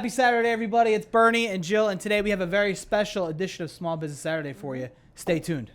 Happy Saturday, everybody. It's Bernie and Jill, and today we have a very special edition of Small Business Saturday for you. Stay tuned.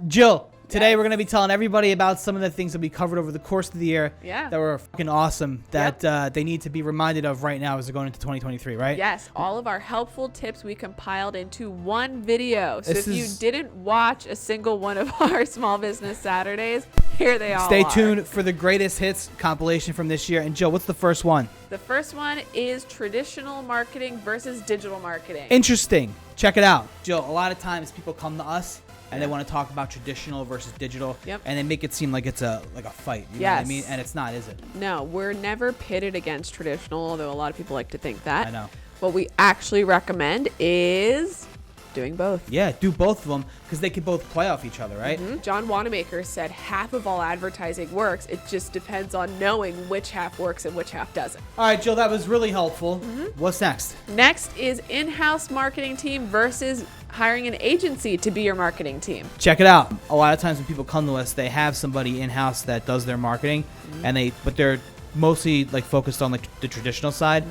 Jill, today we're going to be telling everybody about some of the things that we covered over the course of the year that were fucking awesome that they need to be reminded of right now as they're going into 2023, right? Yes, all of our helpful tips we compiled into one video. So if you didn't watch a single one of our Small Business Saturdays, here they all are. Stay tuned for the greatest hits compilation from this year. And Jill, what's the first one? The first one is traditional marketing versus digital marketing. Interesting. Check it out. Jill, a lot of times people come to us and they want to talk about traditional versus digital, and they make it seem like it's a fight. You know what I mean? And it's not, is it? No, we're never pitted against traditional, although a lot of people like to think that. I know. What we actually recommend is doing both. Yeah, do both of them because they can both play off each other, right? John Wanamaker said half of all advertising works. It just depends on knowing which half works and which half doesn't. All right, Jill, that was really helpful. What's next? Next is in-house marketing team versus hiring an agency to be your marketing team. Check it out. A lot of times when people come to us, they have somebody in-house that does their marketing, but they're mostly like focused on like the traditional side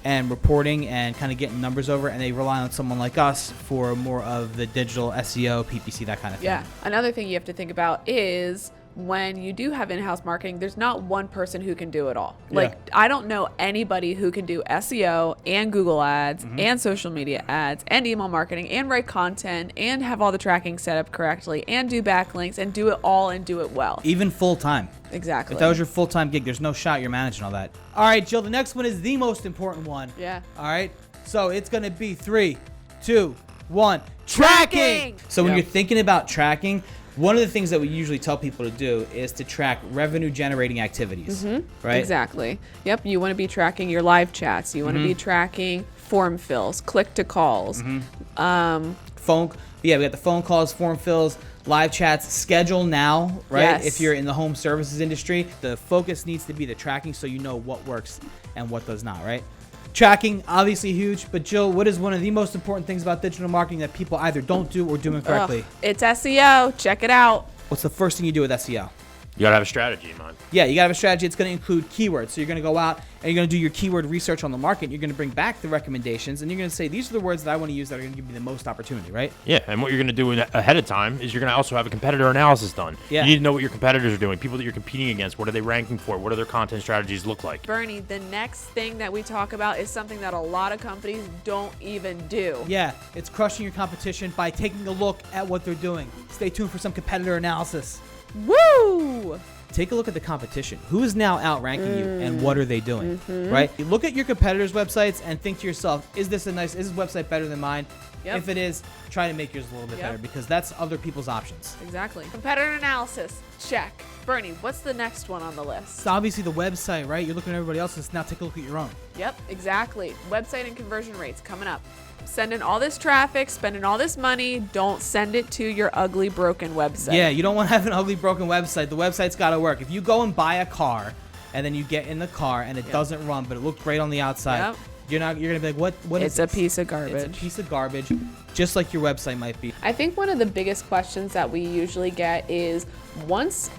and reporting and kind of getting numbers over, and they rely on someone like us for more of the digital SEO, PPC, that kind of thing. Yeah. Another thing you have to think about is when you do have in-house marketing, there's not one person who can do it all. Like, I don't know anybody who can do SEO and Google ads and social media ads and email marketing and write content and have all the tracking set up correctly and do backlinks and do it all and do it well. Even full-time. Exactly. If that was your full-time gig, there's no shot you're managing all that. All right, Jill, the next one is the most important one. Yeah. All right? So it's going to be 3, 2, 1. Tracking! So when you're thinking about tracking, one of the things that we usually tell people to do is to track revenue-generating activities, right? Exactly. Yep. You want to be tracking your live chats. You want to be tracking form fills, click-to-calls. Phone. Yeah, we got the phone calls, form fills, live chats, schedule now, right? Yes. If you're in the home services industry, the focus needs to be the tracking so you know what works and what does not, right? Tracking, obviously huge, but Jill, what is one of the most important things about digital marketing that people either don't do or do incorrectly? It's SEO. Check it out. What's the first thing you do with SEO? You gotta have a strategy in mind. Yeah, you gotta have a strategy. It's gonna include keywords. So you're gonna go out and you're gonna do your keyword research on the market. You're gonna bring back the recommendations and you're gonna say, these are the words that I want to use that are gonna give me the most opportunity, right? Yeah, and what you're gonna do ahead of time is you're gonna also have a competitor analysis done. Yeah. You need to know what your competitors are doing, people that you're competing against, what are they ranking for, what do their content strategies look like. Bernie, the next thing that we talk about is something that a lot of companies don't even do. Yeah, it's crushing your competition by taking a look at what they're doing. Stay tuned for some competitor analysis. Woo! Take a look at the competition. Who is now outranking you and what are they doing, right? You look at your competitors' websites and think to yourself, is this website better than mine? Yep. If it is, try to make yours a little bit better because that's other people's options. Exactly. Competitor analysis. Check. Bernie, what's the next one on the list? It's obviously the website, right? You're looking at everybody else's. Now take a look at your own. Yep, exactly. Website and conversion rates coming up. Sending all this traffic, spending all this money, don't send it to your ugly, broken website. Yeah, you don't want to have an ugly, broken website. The website's got to work. If you go and buy a car and then you get in the car and it doesn't run, but it looked great on the outside, you're going to be like, what is It's a piece of garbage. It's a piece of garbage, just like your website might be. I think one of the biggest questions that we usually get is once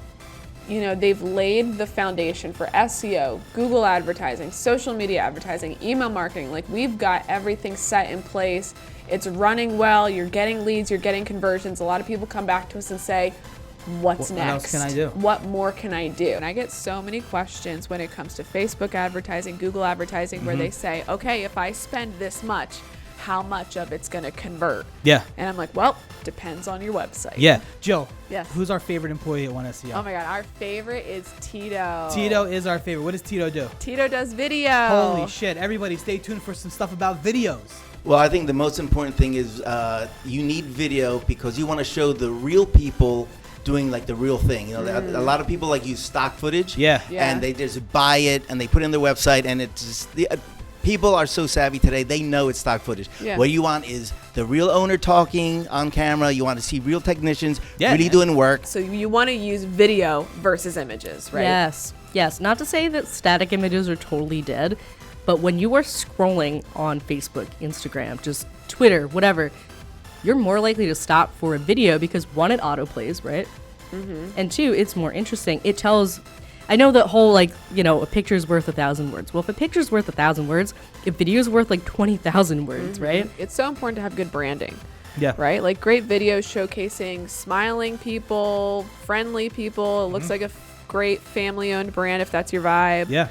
they've laid the foundation for SEO, Google advertising, social media advertising, email marketing. Like, we've got everything set in place. It's running well. You're getting leads. You're getting conversions. A lot of people come back to us and say, what's next? What else can I do? What more can I do? And I get so many questions when it comes to Facebook advertising, Google advertising, where they say, okay, if I spend this much, how much of it's going to convert? Yeah. And I'm like, well, depends on your website. Yeah. Jill, Yes. Who's our favorite employee at One SEO? Oh my God, our favorite is Tito. Tito is our favorite. What does Tito do? Tito does video. Holy shit. Everybody stay tuned for some stuff about videos. Well, I think the most important thing is you need video because you want to show the real people doing like the real thing. You know, a lot of people like use stock footage. Yeah. And they just buy it and they put it on their website and it's just people are so savvy today, they know it's stock footage. Yeah. What you want is the real owner talking on camera. You want to see real technicians Yeah. really doing work. So you want to use video versus images, right? Yes. Not to say that static images are totally dead, but when you are scrolling on Facebook, Instagram, just Twitter, whatever, you're more likely to stop for a video because one, it autoplays, right? And 2, it's more interesting. It tells, I know that whole, like, you know, a picture's worth 1,000 words. Well, if a picture's worth 1,000 words, a video's worth like 20,000 words, right? It's so important to have good branding. Yeah. Right? Like great videos showcasing smiling people, friendly people. It looks like a great family-owned brand if that's your vibe. Yeah.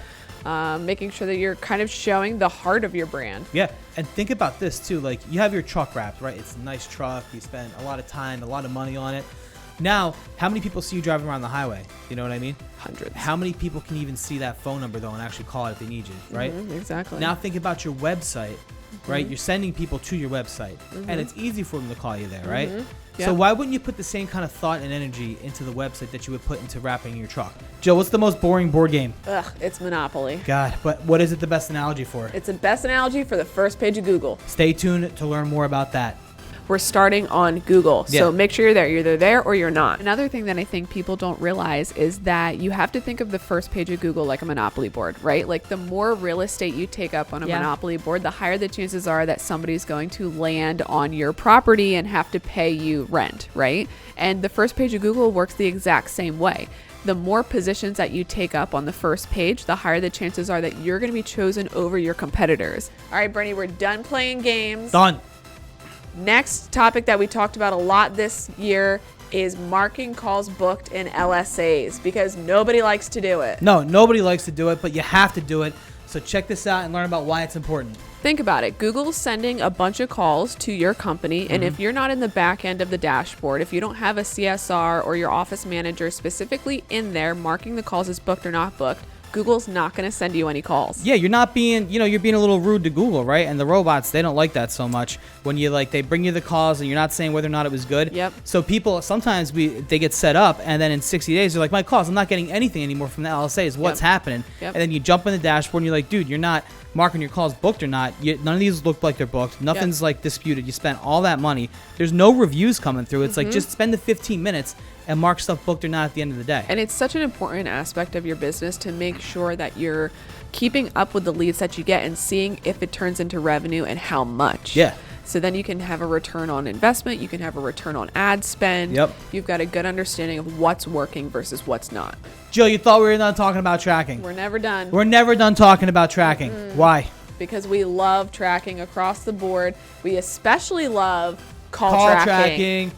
Making sure that you're kind of showing the heart of your brand. Yeah, and think about this too. Like, you have your truck wrapped, right? It's a nice truck. You spend a lot of time, a lot of money on it. Now, how many people see you driving around the highway? You know what I mean? Hundreds. How many people can even see that phone number though and actually call it if they need you, right? Exactly. Now think about your website, right? You're sending people to your website, and it's easy for them to call you there, right? Yeah. So why wouldn't you put the same kind of thought and energy into the website that you would put into wrapping your truck? Jill, what's the most boring board game? Ugh, it's Monopoly. God, but what is it the best analogy for? It's the best analogy for the first page of Google. Stay tuned to learn more about that. We're starting on Google. So Yeah. make sure you're there. You're either there or you're not. Another thing that I think people don't realize is that you have to think of the first page of Google like a Monopoly board, right? Like the more real estate you take up on a Yeah. Monopoly board, the higher the chances are that somebody's going to land on your property and have to pay you rent, right? And the first page of Google works the exact same way. The more positions that you take up on the first page, the higher the chances are that you're going to be chosen over your competitors. All right, Bernie, we're done playing games. Done. Next topic that we talked about a lot this year is marking calls booked in LSAs because nobody likes to do it. No, nobody likes to do it, but you have to do it. So check this out and learn about why it's important. Think about it. Google's sending a bunch of calls to your company, and if you're not in the back end of the dashboard, if you don't have a CSR or your office manager specifically in there marking the calls as booked or not booked, Google's not going to send you any calls. Yeah, you're not being, you're being a little rude to Google, right? And the robots, they don't like that so much when they bring you the calls and you're not saying whether or not it was good. Yep. So people, sometimes they get set up and then in 60 days, they're like, my calls, I'm not getting anything anymore from the LSAs. What's happening? Yep. And then you jump in the dashboard and you're like, dude, you're not marking your calls booked or not. None of these look like they're booked. Nothing's like disputed. You spent all that money. There's no reviews coming through. It's like, just spend the 15 minutes and mark stuff booked or not at the end of the day. And it's such an important aspect of your business to make sure that you're keeping up with the leads that you get and seeing if it turns into revenue and how much. Yeah. So then you can have a return on investment. You can have a return on ad spend. Yep. You've got a good understanding of what's working versus what's not. Jill, you thought we were done talking about tracking. We're never done. We're never done talking about tracking. Why? Because we love tracking across the board. We especially love call tracking.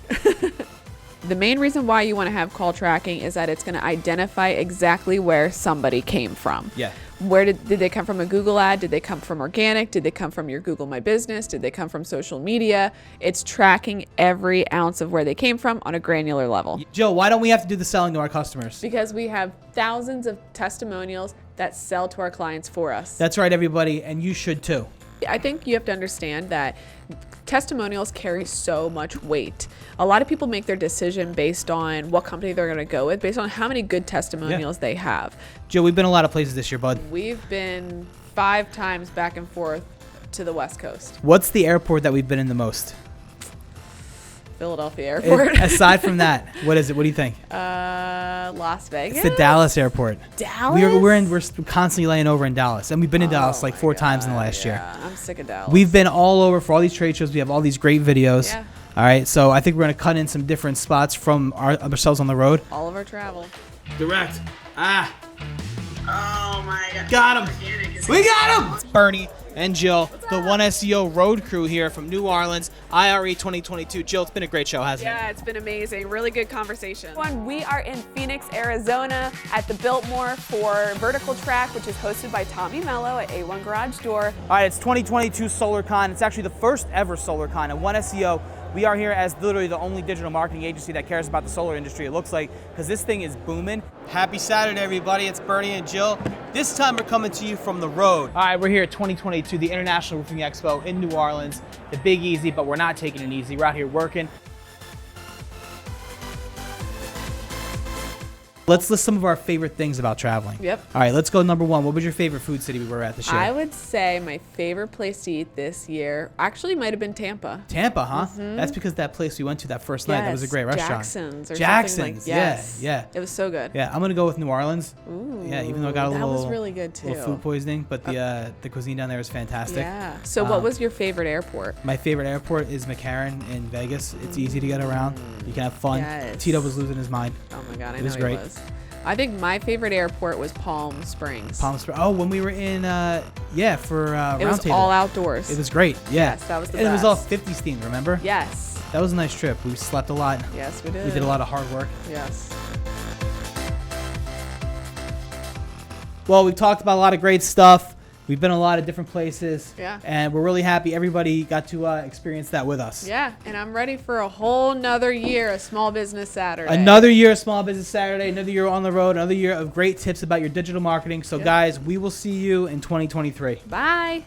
The main reason why you want to have call tracking is that it's going to identify exactly where somebody came from. Yeah. Where did they come from? A Google ad? Did they come from organic? Did they come from your Google My Business? Did they come from social media? It's tracking every ounce of where they came from on a granular level. Jill, why don't we have to do the selling to our customers? Because we have thousands of testimonials that sell to our clients for us. That's right, everybody, and you should too. I think you have to understand that testimonials carry so much weight. A lot of people make their decision based on what company they're going to go with, based on how many good testimonials they have. Jill, we've been a lot of places this year, bud. We've been 5 times back and forth to the West Coast. What's the airport that we've been in the most? Philadelphia Airport. Aside from that, what is it? What do you think? Las Vegas. It's the Dallas airport. Dallas? We're constantly laying over in Dallas, and we've been in Dallas like 4 times in the last year. I'm sick of Dallas. We've been all over for all these trade shows. We have all these great videos. Yeah. All right, so I think we're gonna cut in some different spots from ourselves on the road. all of our travel. Direct. Oh my god. Got him. We got him. It's Bernie and Jill, the One SEO road crew here from New Orleans, IRE 2022. Jill, it's been a great show, hasn't it? Yeah, it's been amazing. Really good conversation. We are in Phoenix, Arizona at the Biltmore for Vertical Track, which is hosted by Tommy Mello at A1 Garage Door. All right, it's 2022 SolarCon. It's actually the first ever SolarCon at One SEO. We are here as literally the only digital marketing agency that cares about the solar industry, it looks like, because this thing is booming. Happy Saturday, everybody. It's Bernie and Jill. This time we're coming to you from the road. All right, we're here at 2022, the International Roofing Expo in New Orleans, the Big Easy, but we're not taking it easy. We're out here working. Let's list some of our favorite things about traveling. Yep. All right, let's go number one. What was your favorite food city we were at this year? I would say my favorite place to eat this year actually might have been Tampa. Tampa, huh? That's because that place we went to that first night, that was a great restaurant. Jackson's or Jackson's, something like, yes. yeah. It was so good. Yeah, I'm gonna go with New Orleans. Ooh, Yeah, even though I got a that little, was really good too. little food poisoning, but the cuisine down there is fantastic. Yeah. So what was your favorite airport? My favorite airport is McCarran in Vegas. It's easy to get around. You can have fun. Yes. Tito was losing his mind. Oh my God, I It know was he great. was. I think my favorite airport was Palm Springs. Palm Springs. Oh, when we were in, for It was Roundtable. all outdoors. It was great. Yeah. Yes, that was the And it was all best. 50s themed, remember? Yes. That was a nice trip. We slept a lot. Yes, we did. We did a lot of hard work. Yes. Well, we've talked about a lot of great stuff. We've been a lot of different places. Yeah. And we're really happy everybody got to experience that with us. Yeah, and I'm ready for a whole nother year of Small Business Saturday. Another year of Small Business Saturday, another year on the road, another year of great tips about your digital marketing. So, Yep. guys, we will see you in 2023. Bye.